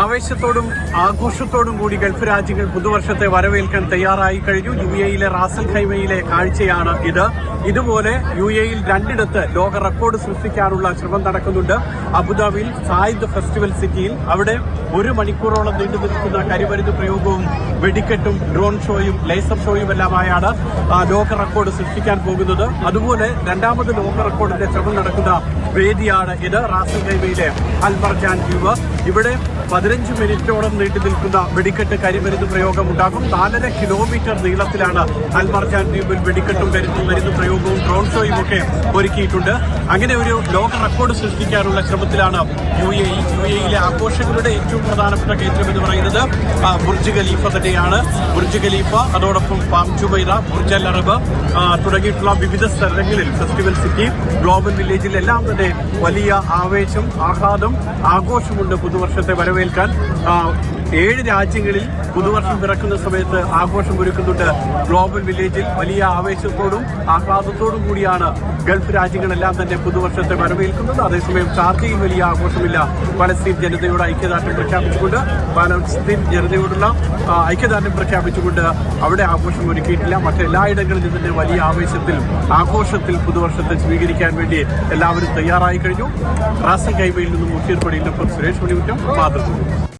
ആവേശത്തോടും ആഘോഷത്തോടും കൂടി ഗൾഫ് രാജ്യങ്ങൾ പുതുവർഷത്തെ വരവേൽക്കാൻ തയ്യാറായി കഴിഞ്ഞു. UAE-യിലെ റാസൽ ഖൈമയിലെ കാഴ്ചയാണ് ഇത്. ഇതുപോലെ UAE-യിൽ രണ്ടിടത്ത് ലോക റെക്കോർഡ് സൃഷ്ടിക്കാനുള്ള ശ്രമം നടക്കുന്നുണ്ട്. അബുദാബിയിൽ സായിദ് ഫെസ്റ്റിവൽ സിറ്റിയിൽ അവിടെ 1 മണിക്കൂറോളം നീണ്ടു നിൽക്കുന്ന കരിമരുന്ന് പ്രയോഗവും വെടിക്കെട്ടും ഡ്രോൺ ഷോയും ലേസർ ഷോയുമെല്ലാമായാണ് ലോക റെക്കോർഡ് സൃഷ്ടിക്കാൻ പോകുന്നത്. അതുപോലെ രണ്ടാമത് ലോക റെക്കോർഡിന്റെ ശ്രമം നടക്കുന്ന വേദിയാണ് ഇത്. റാസൽ ഖൈമയിലെ അൽ മർജാൻ ദ്വീപ്. ഇവിടെ 15 മിനിറ്റോളം നീണ്ടു നിൽക്കുന്ന വെടിക്കെട്ട് കരിമരുന്ന് പ്രയോഗം ഉണ്ടാകും. 4.5 കിലോമീറ്റർ നീളത്തിലാണ് അൽ മർജാൻ ദ്വീപിൽ വെടിക്കെട്ടും മരുന്ന് പ്രയോഗവും ഡ്രോൺ ഷോയും ഒക്കെ ഒരുക്കിയിട്ടുണ്ട്. അങ്ങനെ ഒരു ലോക റെക്കോർഡ് സൃഷ്ടിക്കാനുള്ള ശ്രമത്തിലാണ് UAE-യിലെ ആഘോഷങ്ങളുടെ ഏറ്റവും പ്രധാനപ്പെട്ട കേന്ദ്രം എന്ന് പറയുന്നത് ബുർജ് ഖലീഫ തന്നെയാണ്. ബുർജ് ഖലീഫ, അതോടൊപ്പം palm Jumeirah, Burj Al Arab തുടങ്ങിയിട്ടുള്ള വിവിധ സ്ഥലങ്ങളിൽ ഫെസ്റ്റിവൽ സിറ്റി, ഗ്ലോബൽ വില്ലേജിൽ എല്ലാം തന്നെ വലിയ ആവേശം, ആഹ്ലാദം, ആഘോഷമുണ്ട് പുതുവർഷത്തെ വരവേൽക്കാൻ. 7 രാജ്യങ്ങളിൽ പുതുവർഷം പിറക്കുന്ന സമയത്ത് ആഘോഷം ഒരുക്കുന്നുണ്ട്. ഗ്ലോബൽ വില്ലേജിൽ വലിയ ആവേശത്തോടും ആഹ്ലാദത്തോടും കൂടിയാണ് ഗൾഫ് രാജ്യങ്ങളെല്ലാം തന്നെ പുതുവർഷത്തെ വരവേൽക്കുന്നത്. അതേസമയം ഷാർജയിൽ വലിയ ആഘോഷമില്ല. പലസ്തീൻ ജനതയോട് ഐക്യദാർഢ്യം പ്രഖ്യാപിച്ചുകൊണ്ട് ഐക്യദാർഢ്യം പ്രഖ്യാപിച്ചുകൊണ്ട് അവിടെ ആഘോഷം ഒരുക്കിയിട്ടില്ല. മറ്റെല്ലായിടങ്ങളിലും തന്നെ വലിയ ആവേശത്തിൽ ആഘോഷത്തിൽ പുതുവർഷത്തെ സ്വീകരിക്കാൻ വേണ്ടി എല്ലാവരും തയ്യാറായി കഴിഞ്ഞു. റാസൽ ഖൈമയിൽ നിന്നും മുഖ്യർപ്പടിയിലൊപ്പം സുരേഷ് മണിമുറ്റം, മാതൃഭൂമി.